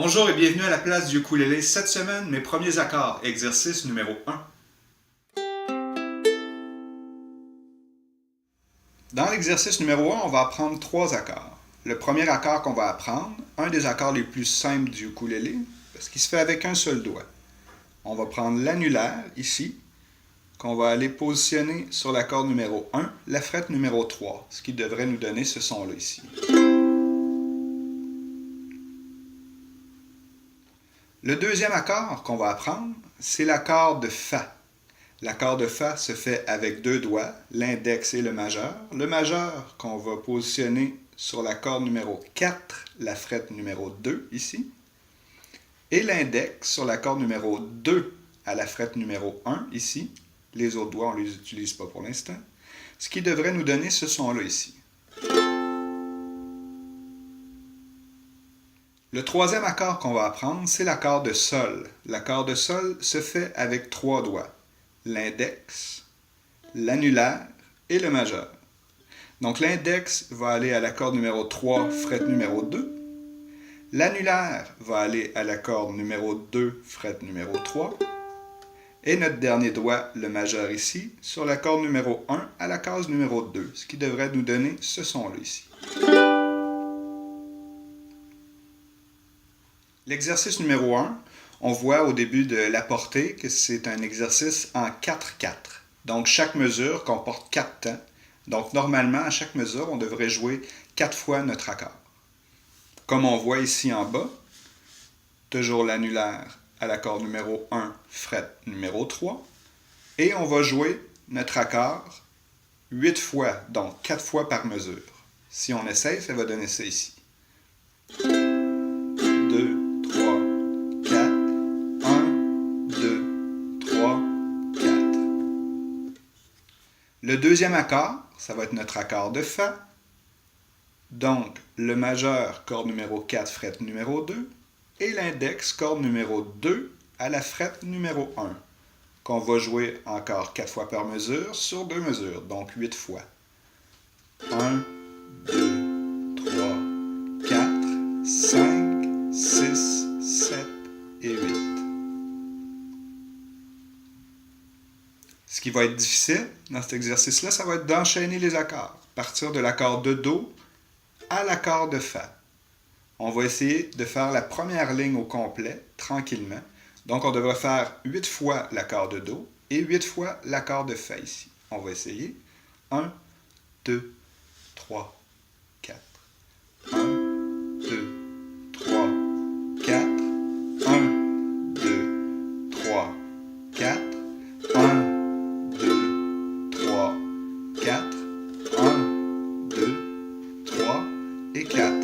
Bonjour et bienvenue à la place du ukulélé. Cette semaine, mes premiers accords, exercice numéro 1. Dans l'exercice numéro 1, on va apprendre 3 accords. Le premier accord qu'on va apprendre, un des accords les plus simples du ukulélé, parce qu'il se fait avec un seul doigt. On va prendre l'annulaire, ici, qu'on va aller positionner sur la corde numéro 1, la frette numéro 3, ce qui devrait nous donner ce son-là ici. Le deuxième accord qu'on va apprendre, c'est l'accord de Fa. L'accord de Fa se fait avec 2 doigts, l'index et le majeur. Le majeur qu'on va positionner sur la corde numéro 4, la frette numéro 2 ici. Et l'index sur la corde numéro 2 à la frette numéro 1 ici. Les autres doigts, on ne les utilise pas pour l'instant. Ce qui devrait nous donner ce son-là ici. Le troisième accord qu'on va apprendre, c'est l'accord de Sol. L'accord de Sol se fait avec 3 doigts. L'index, l'annulaire et le majeur. Donc l'index va aller à la corde numéro 3, frette numéro 2. L'annulaire va aller à la corde numéro 2, frette numéro 3. Et notre dernier doigt, le majeur ici, sur la corde numéro 1 à la case numéro 2, ce qui devrait nous donner ce son-là ici. L'exercice numéro 1, on voit au début de la portée que c'est un exercice en 4-4. Donc chaque mesure comporte 4 temps. Donc normalement, à chaque mesure, on devrait jouer 4 fois notre accord. Comme on voit ici en bas, toujours l'annulaire à la corde numéro 1, frette numéro 3. Et on va jouer notre accord 8 fois, donc 4 fois par mesure. Si on essaye, ça va donner ça ici. 2, 3, 4, 1, 2, 3, 4. Le deuxième accord, ça va être notre accord de Fa. Donc, le majeur, corde numéro 4, frette numéro 2. Et l'index, corde numéro 2 à la frette numéro 1. Qu'on va jouer encore 4 fois par mesure sur 2 mesures, donc 8 fois. 1, 2, 3, 4, 5, 6, 7 et 8. Ce qui va être difficile dans cet exercice-là, ça va être d'enchaîner les accords. Partir de l'accord de Do à l'accord de Fa. On va essayer de faire la première ligne au complet, tranquillement. Donc, on devrait faire 8 fois l'accord de Do et 8 fois l'accord de Fa ici. On va essayer. 1, 2, 3, 4. 1, 2, 3, 4. 1, 2, 3, 4. 1, 2, 3, 4. 1, 2, 3 et 4.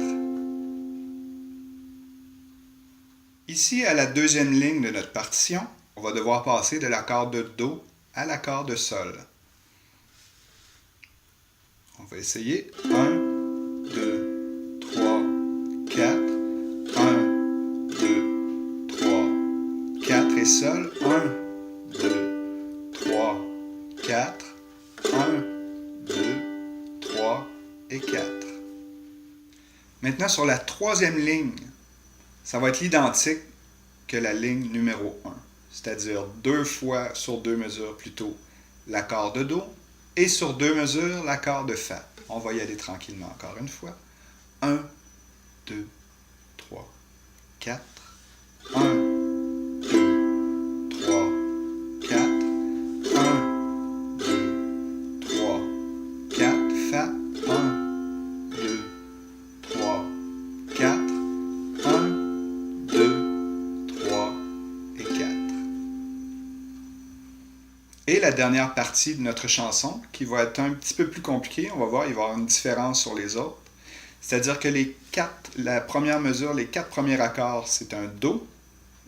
Ici, à la deuxième ligne de notre partition, on va devoir passer de l'accord de Do à l'accord de Sol. On va essayer. 1, 2, 3, 4. 1, 2, 3, 4 et Sol. 1, 2, 3, 4. 1, 2, 3 et 4. Maintenant, sur la troisième ligne, ça va être l'identique que la ligne numéro 1, c'est-à-dire 2 fois sur 2 mesures plutôt l'accord de Do et sur 2 mesures l'accord de Fa. On va y aller tranquillement encore une fois. 1, 2, 3, 4. 1, 2, 3, 4. 1, 2, 3, 4. Fa. 1, 2, 3, 4. 1, 2, 3 et 4. Et la dernière partie de notre chanson, qui va être un petit peu plus compliquée, on va voir, il va y avoir une différence sur les autres. C'est-à-dire que la première mesure, les 4 premiers accords, c'est un Do.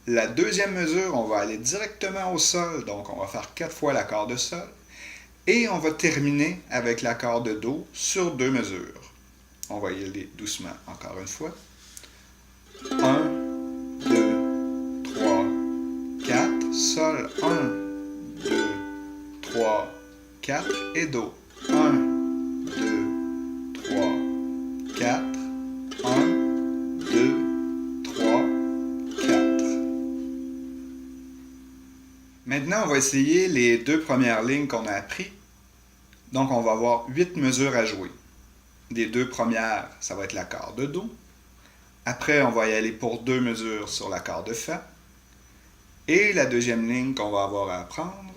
La deuxième mesure, on va aller directement au Sol, donc on va faire 4 fois l'accord de Sol. Et on va terminer avec l'accord de Do sur 2 mesures. On va y aller doucement encore une fois. 1, 2, 3, 4, Sol, 1, 2, 3, 4 et Do. 1, 2, 3, 4, 1, 2, 3 Maintenant, on va essayer les 2 premières lignes qu'on a apprises. Donc, on va avoir 8 mesures à jouer. Les 2 premières, ça va être l'accord de Do. Après, on va y aller pour 2 mesures sur l'accord de Fa. Et la deuxième ligne qu'on va avoir à apprendre,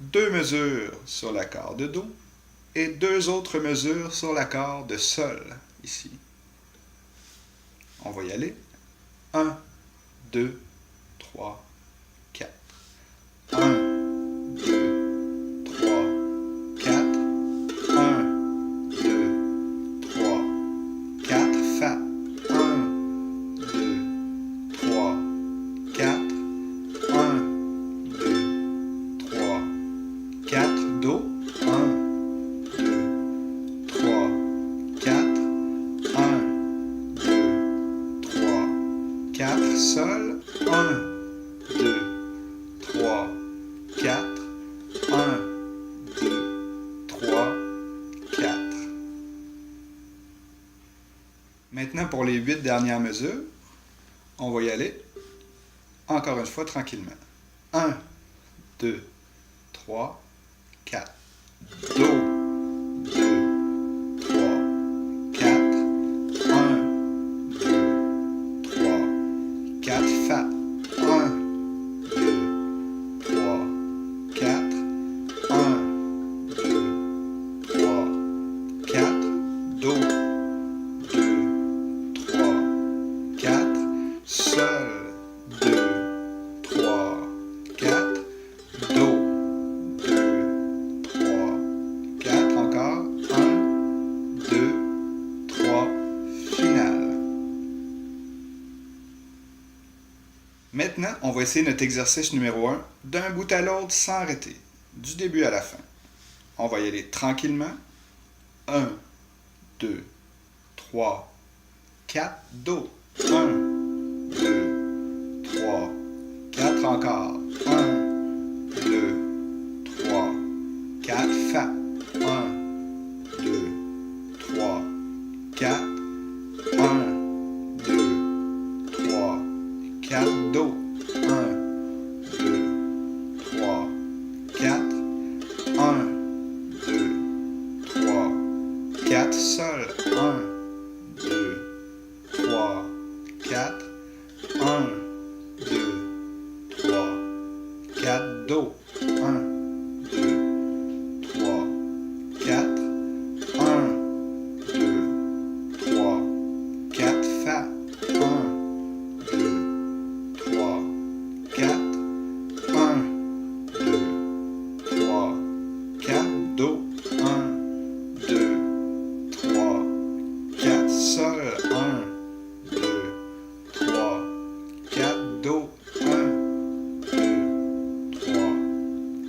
2 mesures sur l'accord de Do et 2 autres mesures sur l'accord de Sol, ici. On va y aller. 1, 2, 3, 4. 1, 2, 3, 4. 1, 2, 3, 4. Fa. 1, 2, 3, 4. 1, 2, 3, 4. Do. 1, 2, 3, 4. 1, 2, 3, 4. Sol. 1, 2, 3, 4. 1, 2, 3, 4. Maintenant, pour les 8 dernières mesures, on va y aller encore une fois tranquillement. 1, 2, 3, 4. Do, 2, 3, 4. 1, 2, 3, 4. Fa. 1, 2, 3, 4. 1, 2, 3, 4. Do, 2, 3, 4. Sol, 2, 3, 4. Do, 2, 3, 4. Encore. 1, 2, 3. Finale. Maintenant, on va essayer notre exercice numéro 1 d'un bout à l'autre sans arrêter, du début à la fin. On va y aller tranquillement. 1, 2, 3, 4. Do. 1, 2, 3, 4. Encore. 1, 2, 3, 4. Fa. 1, 2, 3, 4. 1, 2, 3, 4. Do. 1, 2, 3, 4. 1, 2, 3, 4. Sol. 1, 2, 3, 4. 1, 2, 3, 4. Do. 1, 2, 3, 4. 1, 2, 3, 4. Fa. 1, 2, 3, 4. 1, 2, 3, 4. Do. 1, 2, 3, 4. Sol. 1, 2, 3, 4. Do. 1, 2, 3,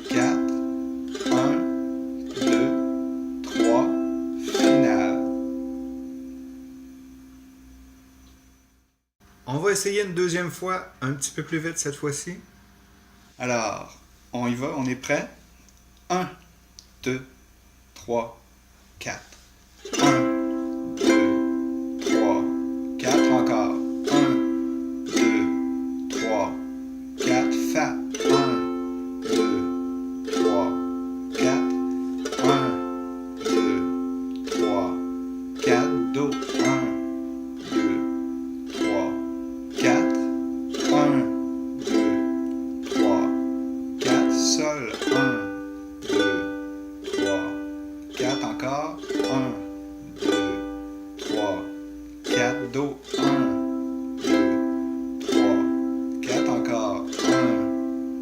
4. 1, 2, 3. Finale. On va essayer une deuxième fois, un petit peu plus vite cette fois-ci. Alors, on y va, on est prêt? 1, 2, 3, 4. 1, 2, 3, 4. Encore. 1, 2, 3, 4. Fa. 1, 2, 3, 4. 1, 2, 3, 4. Do. 1, 2, 3, 4. 1, 2, 3, 4. Sol. 1, 2, 3, 4. Encore. 1, 2, 3, 4. Do. 1, 2, 3, 4. Encore. 1,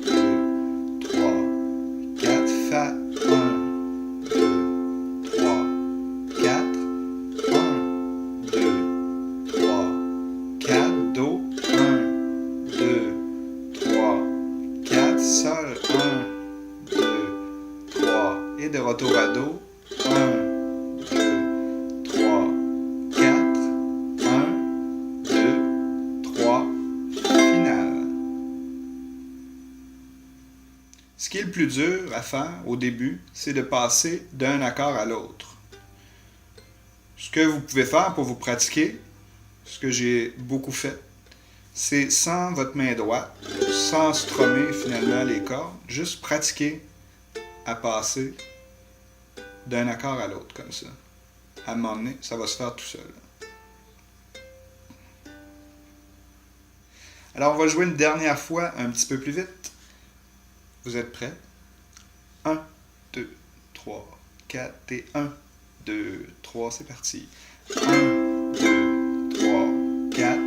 2, 3, 4. Fa. 1, 2, 3, 4. 1, 2, 3, 4. Do. 1, 2, 3, 4. Sol. 1, 2, 3. Et de retour à Do. 1, 2, 3, 4. 1, 2, 3. Finale. Ce qui est le plus dur à faire au début, c'est de passer d'un accord à l'autre. Ce que vous pouvez faire pour vous pratiquer, ce que j'ai beaucoup fait, c'est sans votre main droite, sans strummer finalement les cordes, juste pratiquer à passer d'un accord à l'autre comme ça. À un moment donné, ça va se faire tout seul. Alors on va jouer une dernière fois un petit peu plus vite. Vous êtes prêts? 1, 2, 3, 4 et 1, 2, 3, c'est parti. 1, 2, 3, 4,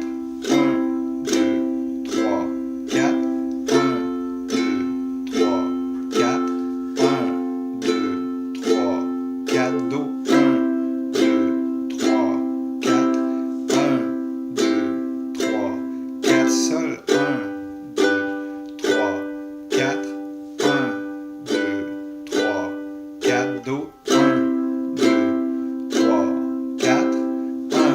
1, 2, 3, 4, 1, 2, 3, 4, 1, 2, 3, 4, Do, 1, 2, 3, 4, 1, 2, 3, 4, Sol, 1, 2, 3, 4, 1, 2, 3, 4, Do, 1, 2, 3, 4, 1,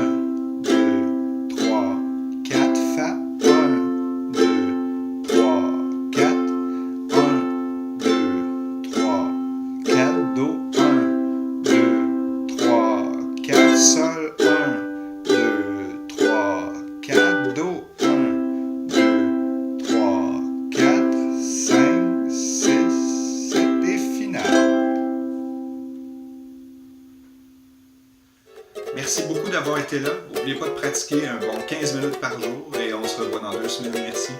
2, 3, 4, Fa, 1, 2, 3, 4, 1, 2, 3, 4, Do, 1, 2, 3, 4, Sol, 1, 2, 3, 4, Do, 1, 2, 3, 4, 5, 6, 7 et finale. Merci beaucoup d'avoir été là. N'oubliez pas de pratiquer un bon 15 minutes par jour et on se revoit dans 2 semaines. Merci.